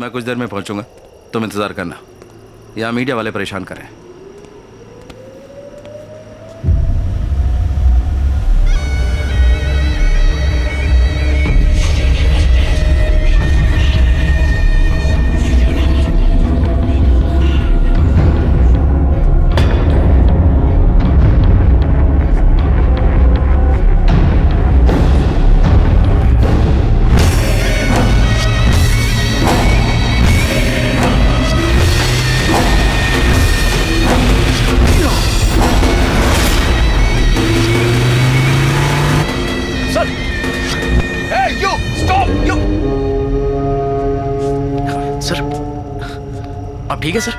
मैं कुछ देर में पहुंचूंगा, तुम इंतजार करना। यहाँ मीडिया वाले परेशान कर रहे हैं। ठीक है sir.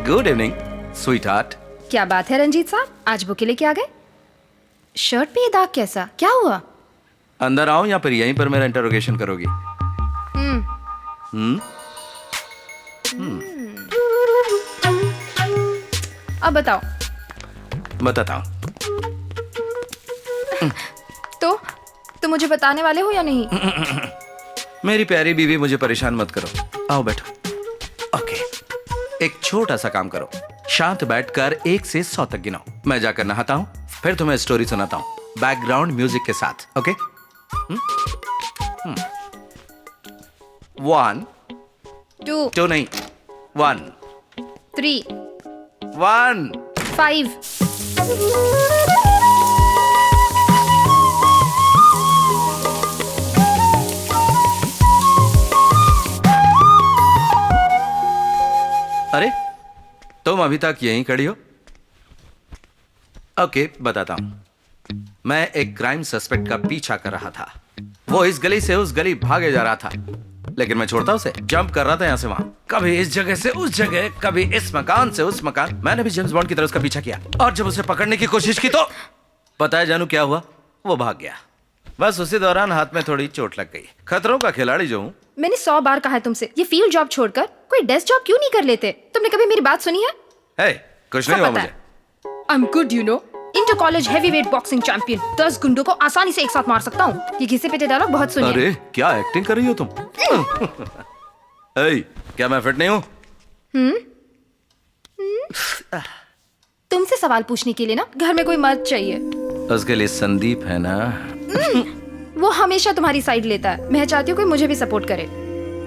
Good evening sweet heart. क्या बात है रंजीत साहब, आज बुके लेके आ गए? शर्ट पे ये दाग कैसा, क्या हुआ? अंदर आओ या फिर यहीं पर मेरा इंटरोगेशन करोगी? अब बताओ। बताता हूँ। तो मुझे बताने वाले हो या नहीं? मेरी प्यारी बीवी, मुझे परेशान मत करो। आओ बैठो। ओके, एक छोटा सा काम करो, शांत बैठकर 1 से 100 तक गिनाओ। मैं जाकर नहाता हूँ, फिर तुम्हें स्टोरी सुनाता हूँ बैकग्राउंड म्यूजिक के साथ। ओके? 1 2 नहीं 1 3 1 5 अरे तुम अभी तक यहीं खड़ी हो? ओके, बताता हूं। मैं एक क्राइम सस्पेक्ट का पीछा कर रहा था। वो इस गली से उस गली भागे जा रहा था, लेकिन मैं छोड़ता उसे। जंप कर रहा था यहाँ से वहां, कभी इस जगह से उस जगह, कभी इस मकान से उस मकान। मैंने भी जेम्स बॉन्ड की तरह उसका पीछा किया, और जब उसे पकड़ने की कोशिश की तो पता है जानू क्या हुआ? वो भाग गया। बस उसी दौरान हाथ में थोड़ी चोट लग गई। खतरों का खिलाड़ी जो हूँ। मैंने 100 बार कहा है तुमसे, ये फील्ड जॉब छोड़कर कोई डेस्क जॉब क्यों नहीं कर लेते? तुमने कभी मेरी बात सुनी है? हे, कुछ नहीं हुआ मुझे। I am good, you know, inter college heavyweight boxing champion. 10 गुंडों को आसानी से एक साथ मार सकता हूँ। ये घिसे पिटे डायलॉग बहुत सुनिए। अरे क्या एक्टिंग कर रही हो तुम? हे, क्या मैं फिट नहीं हूँ? तुमसे सवाल पूछने के लिए ना घर में कोई मर्द चाहिए। उसके लिए संदीप है ना? वो हमेशा तुम्हारी साइड लेता है। मैं चाहती हूँ कोई मुझे भी सपोर्ट करे।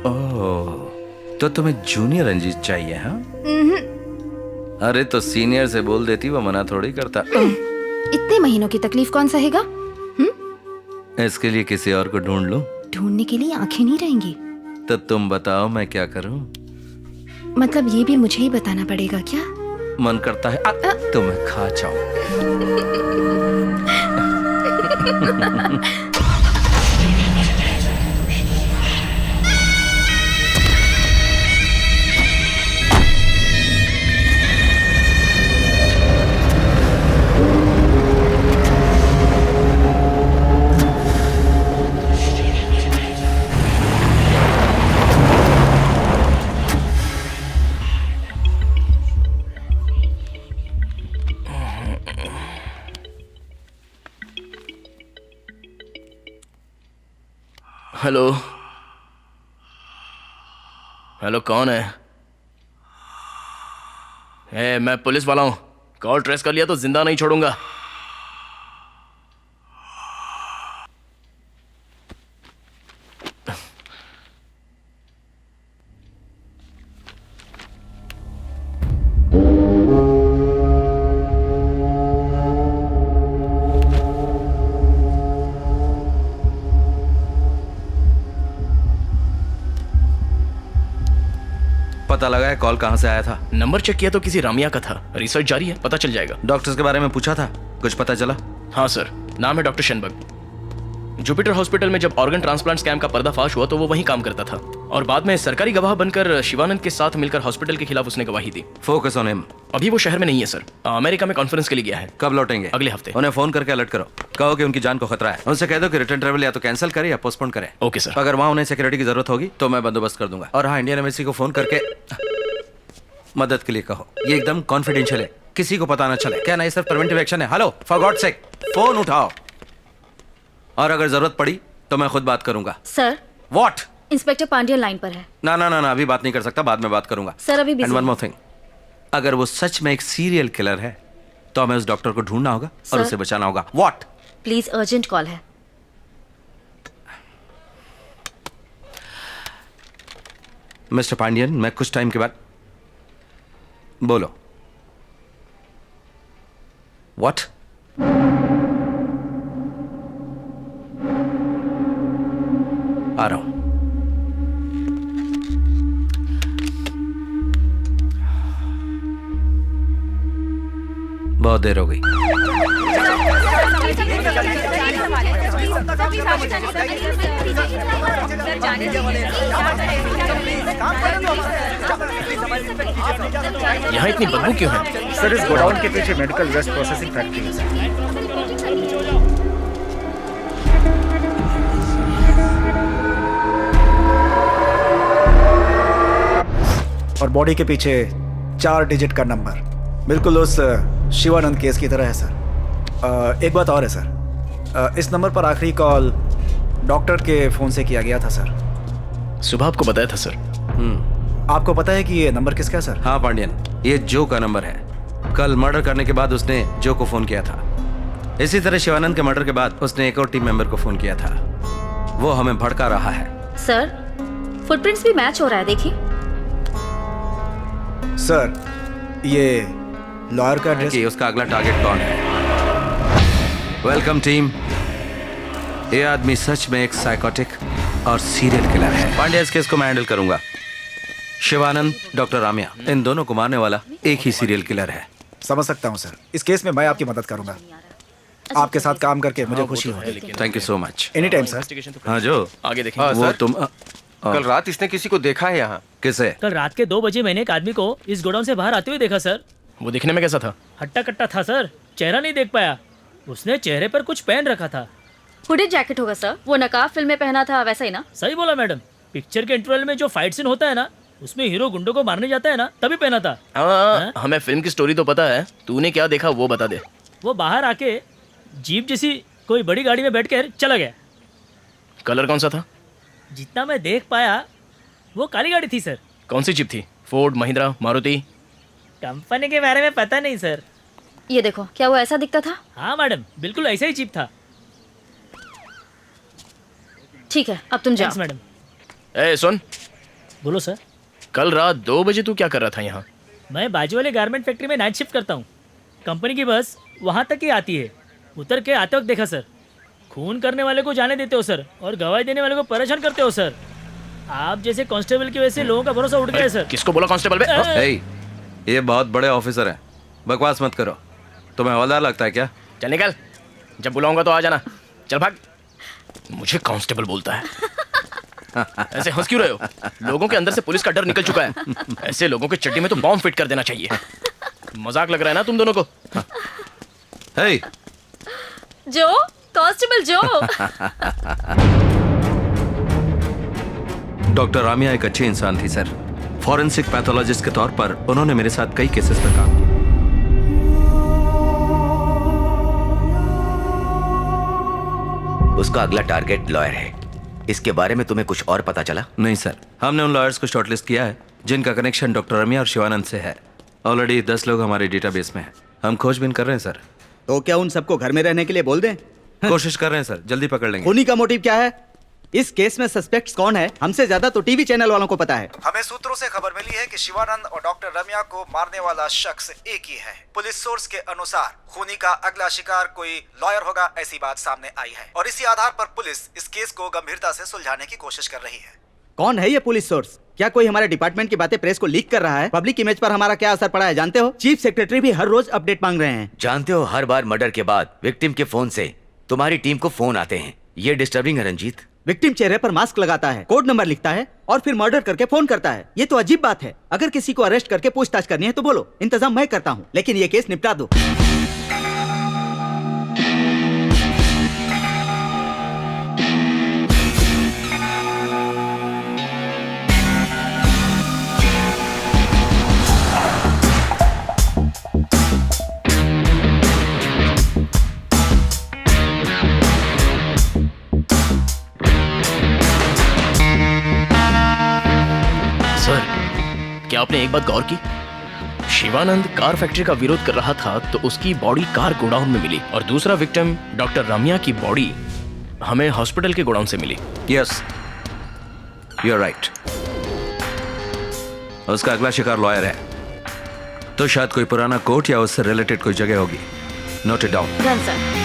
ओह, तो तुम्हें जूनियर रंजीत चाहिए? हाँ, अरे तो सीनियर से बोल देती, वो मना थोड़ी करता। इतने महीनों की तकलीफ कौन सहेगा? इसके लिए किसी और को ढूंढ लूं? ढूंढने के लिए आंखें नहीं रहेंगी। तो तुम बताओ मैं क्या करूं? मतलब ये भी मुझे ही बताना पड़ेगा क्या? मन करता है तुम्हें खा जाऊं। हेलो हेलो, कौन है? मैं पुलिस वाला हूं। कॉल ट्रेस कर लिया तो जिंदा नहीं छोड़ूंगा। पता लगा है कॉल कहां से आया था? नंबर चेक किया तो किसी रामिया का था। रिसर्च जारी है, पता चल जाएगा। डॉक्टर्स के बारे में पूछा था, कुछ पता चला? हाँ सर, नाम है डॉक्टर शेनबर्ग। जुपिटर हॉस्पिटल में जब ऑर्गन ट्रांसप्लांट स्कैम का पर्दाफाश हुआ तो वो वहीं काम करता था, और बाद में सरकारी गवाह बनकर शिवानंद के साथ मिलकर हॉस्पिटल के खिलाफ उसने गवाही दी। Focus on him. अभी वो शहर में नहीं है सर, अमेरिका में कॉन्फ्रेंस के लिए गया है। कब लौटेंगे? अगले हफ्ते। उन्हें फोन करके अलर्ट करो, कहो कि उनकी जान को खतरा है। उनसे कह दो कि रिटर्न ट्रेवल या तो कैंसिल करे या पोस्टपोन करे। Okay sir. अगर वहां उन्हें सिक्योरिटी की जरूरत होगी तो मैं बंदोबस्त कर दूंगा। और हाँ, इंडियन एम्बेसी को फोन करके मदद के लिए कहो। ये एकदम कॉन्फिडेंशियल है, किसी को पता ना चले। क्या नहीं सर, प्रिवेंटिव एक्शन है। Hello, for God sake phone उठाओ। और अगर जरूरत पड़ी तो मैं खुद बात करूंगा। Sir, what? Inspector Pandian line पर है। ना ना ना ना, अभी बात नहीं कर सकता, बाद में बात करूंगा। सर, अभी एंड busy वन हैं। मोर थिंग, अगर वो सच में एक सीरियल किलर है तो हमें उस डॉक्टर को ढूंढना होगा और सर। उसे बचाना होगा। वॉट? प्लीज, अर्जेंट कॉल है। मिस्टर पांड्यन, मैं कुछ टाइम के बाद। बोलो। वॉट? आ रहा हूं। बहुत देर हो गई। यहाँ इतनी बदबू क्यों है? सर, इस गोडाउन के पीछे मेडिकल वेस्ट प्रोसेसिंग फैक्ट्री है सर। और बॉडी के पीछे 4 डिजिट का नंबर, बिल्कुल उस शिवानंद केस की तरह है सर। एक बात और है सर, इस नंबर पर आखिरी कॉल डॉक्टर के फ़ोन से किया गया था सर। सुबह आपको बताया था सर। आपको पता है कि ये नंबर किसका है सर? हाँ पांड्यन, ये जो का नंबर है। कल मर्डर करने के बाद उसने जो को फोन किया था। इसी तरह शिवानंद के मर्डर के बाद उसने एक और टीम मेंबर को फोन किया था। वो हमें भड़का रहा है। सर, फुटप्रिंट्स भी मैच हो रहा है, देखिए। सर, ये लॉयर का एड्रेस। कि उसका अगला टारगेट कौन है। Welcome team. ये आदमी सच में एक साइकोटिक और सीरियल किलर है। पांड्या, इस केस को मैं हैंडल करूंगा। शिवानंद, डॉक्टर रामिया, इन दोनों को मारने वाला एक ही सीरियल किलर है। समझ सकता हूँ सर, इस केस में मैं आपकी मदद करूंगा। आपके साथ काम करके मुझे खुशी होगी। Thank you so much. Any time sir. हाँ जो आगे देखेंगे। वो तुम कल रात इसने किसी को देखा है यहाँ? किसे? कल रात के 2 बजे मैंने एक आदमी को इस गोडाउन से बाहर आते हुए देखा सर। वो दिखने में कैसा था? हट्टा कट्टा था सर, चेहरा नहीं देख पाया। उसने चेहरे पर कुछ पहन रखा था। हुडेड जैकेट होगा सर, वो नकाब फिल्म में पहना था वैसा ही ना? सही बोला मैडम। पिक्चर के इंटरवल में जो फाइट सीन होता है ना, उसमें हीरो गुंडों को मारने जाता है ना, तभी पहना था। हाँ, हमें फिल्म की स्टोरी तो पता है, तूने क्या देखा वो बता दे। वो बाहर आके जीप जैसी कोई बड़ी गाड़ी में बैठकर चला गया। कलर कौन सा था? जितना मैं देख पाया वो काली गाड़ी थी सर। कौन सी जीप थी? फोर्ड, महिंद्रा, मारुति? कंपनी के बारे में पता नहीं सर। ये देखो, क्या वो ऐसा दिखता था? हाँ मैडम, बिल्कुल ऐसा ही जीप था। ठीक है, अब तुम जाओ। Thanks madam. ए सुन, बोलो सर। कल रात 2 बजे तू क्या कर रहा था यहाँ? मैं बाजू वाले गारमेंट फैक्ट्री में नाइट शिफ्ट करता हूँ। कंपनी की बस वहाँ तक ही आती है। उतर के आते वक्त देखा सर। खून करने वाले को जाने देते हो सर, और गवाही देने वाले को परेशान करते हो सर। आप जैसे कांस्टेबल की वजह से लोगों का भरोसा उठ गया है सर। किसको बोला कांस्टेबल बे? ए, ये बहुत बड़े ऑफिसर हैं, बकवास मत करो। तुम्हें हवलदार लगता है क्या? चल निकल, जब बुलाऊंगा तो आ जाना। चल भाग। मुझे कांस्टेबल बोलता है। ऐसे हंस क्यों रहे हो? लोगों के अंदर से पुलिस का डर निकल चुका है। ऐसे लोगों के चड्डी में तो बॉम्ब फिट कर देना चाहिए। मजाक लग रहा है ना तुम दोनों को? हे, जो कांस्टेबल जो। डॉक्टर रामिया एक अच्छी इंसान थी सर। फॉरेंसिक पैथोलॉजिस्ट के तौर पर उन्होंने मेरे साथ कई केसेस पर काम किया। उसका अगला टारगेट लॉयर है। इसके बारे में तुम्हें कुछ और पता चला? नहीं सर, हमने उन लॉयर्स को शॉर्टलिस्ट किया है जिनका कनेक्शन डॉक्टर रमिया और शिवानंद से है। ऑलरेडी 10 लोग हमारे डेटाबेस में हैं। हम खोजबीन कर रहे हैं सर। तो क्या उन सबको घर में रहने के लिए बोल दें? कोशिश कर रहे हैं सर, जल्दी पकड़ लेंगे। खूनी का मोटिव क्या है? इस केस में सस्पेक्ट्स कौन है? हमसे ज्यादा तो टीवी चैनल वालों को पता है। हमें सूत्रों से खबर मिली है कि शिवानंद और डॉक्टर रम्या को मारने वाला शख्स एक ही है। पुलिस सोर्स के अनुसार खूनी का अगला शिकार कोई लॉयर होगा, ऐसी बात सामने आई है। और इसी आधार पर पुलिस इस केस को गंभीरता से सुलझाने की कोशिश कर रही है। कौन है ये पुलिस सोर्स? क्या कोई हमारे डिपार्टमेंट की बातें प्रेस को लीक कर रहा है? पब्लिक इमेज पर हमारा क्या असर पड़ा है जानते हो? चीफ सेक्रेटरी भी हर रोज अपडेट मांग रहे हैं। जानते हो, हर बार मर्डर के बाद विक्टिम के फोन से तुम्हारी टीम को फोन आते हैं। ये डिस्टर्बिंग है रंजीत। विक्टिम चेहरे पर मास्क लगाता है, कोड नंबर लिखता है और फिर मर्डर करके फोन करता है। ये तो अजीब बात है। अगर किसी को अरेस्ट करके पूछताछ करनी है तो बोलो, इंतजाम मैं करता हूँ, लेकिन ये केस निपटा दो। क्या आपने एक बात गौर की? शिवानंद कार फैक्ट्री का विरोध कर रहा था तो उसकी बॉडी कार गोडाउन में मिली और दूसरा विक्टिम डॉक्टर रम्या की बॉडी हमें हॉस्पिटल के गोडाउन से मिली। Yes, you are right. उसका अगला शिकार लॉयर है, तो शायद कोई पुराना कोर्ट या उससे रिलेटेड कोई जगह होगी। Note it down. Done sir.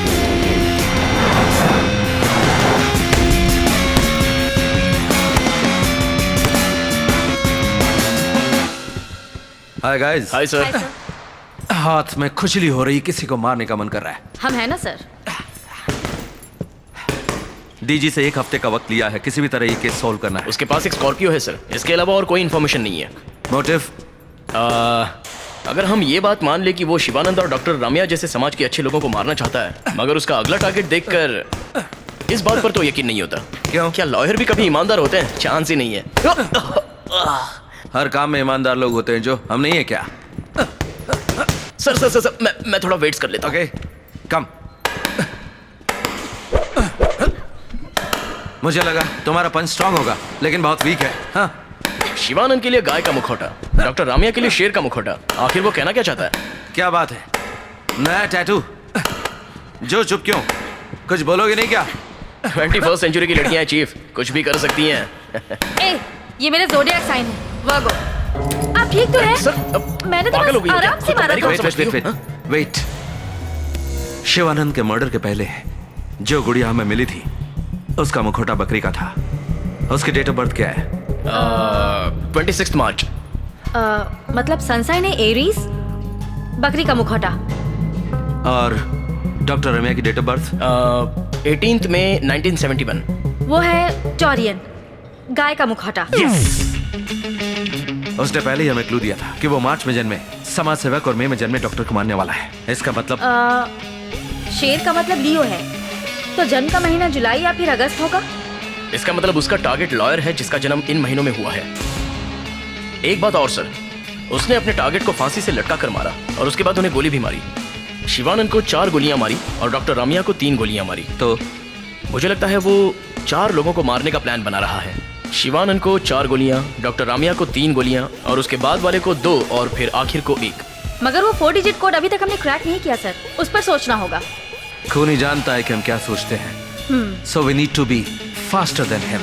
Hi guys. Hi sir. Hi sir. हाथ में खुजली हो रही, किसी को मारने का मन कर रहा है। हम है ना सर। डीजी से 1 हफ्ते का वक्त लिया है, किसी भी तरह ये केस सॉल्व करना है। उसके पास एक स्कॉर्पियो है सर, इसके अलावा और कोई इन्फॉर्मेशन नहीं है। मोटिव? अगर हम ये बात मान ले कि वो शिवानंद और डॉक्टर रम्या जैसे समाज के अच्छे लोगों को मारना चाहता है, मगर उसका अगला टारगेट देखकर इस बात पर तो यकीन नहीं होता। क्यों? क्या लॉयर भी कभी ईमानदार होते हैं? चांस ही नहीं है। हर काम में ईमानदार लोग होते हैं, जो हम नहीं है क्या? सर सर सर, सर मैं थोड़ा वेट्स कर लेता हूँ। ओके, कम। मुझे लगा तुम्हारा पंच स्ट्रांग होगा, लेकिन बहुत वीक है। हाँ? शिवानंद के लिए गाय का मुखौटा, डॉक्टर रामिया के लिए शेर का मुखौटा। आखिर वो कहना क्या चाहता है? क्या बात है? नया टैटू? जो चुप क्यों? कुछ बोलोगे नहीं क्या? 21st सेंचुरी की लड़कियां हैं चीफ, कुछ भी कर सकती हैं। ए, ये मेरा ज़ोडिएक साइन है, वर्गो। आप ठीक तो हैं? सर, मैंने तो पागल हो बस गई हो क्या? आराम से मारा मेरी था। बात समझती हो? वेट। शिवानंद के मर्डर के पहले जो गुड़िया हमें मिली थी, उसका मुखौटा बकरी का था। उसकी डेट ऑफ बर्थ क्या है? 26 मार्च। मतलब सनसाइन है एरीज, बकरी का मुखौटा। और डॉक्टर रम्या की डेट ऑफ बर्थ? 18 मई 1971। वो है टॉरियन, गाय का मुखौटा। उसने पहले ही हमें क्लू दिया था कि वो मार्च में जन्मे समाज सेवक और मई में जन्मे डॉक्टर को मारने वाला है। इसका मतलब? शेर का मतलब लियो है, तो जन्म का महीना जुलाई या फिर अगस्त होगा। इसका मतलब उसका टारगेट लॉयर है जिसका जन्म इन महीनों में हुआ है। एक बात और सर, उसने अपने टारगेट को फांसी से लटका कर मारा और उसके बाद उन्हें गोली भी मारी। शिवानंद को 4 गोलियां मारी और डॉक्टर रम्या को 3 गोलियां मारी। तो मुझे लगता है वो 4 लोगों को मारने का प्लान बना रहा है। शिवानंद को 4 गोलियां, डॉक्टर रम्या को 3 गोलियां और उसके बाद वाले को 2 और फिर आखिर को 1। मगर वो 4 डिजिट कोड अभी तक हमने क्रैक नहीं किया सर, उस पर सोचना होगा। खूनी जानता है कि हम क्या सोचते हैं। So we need to be faster than him.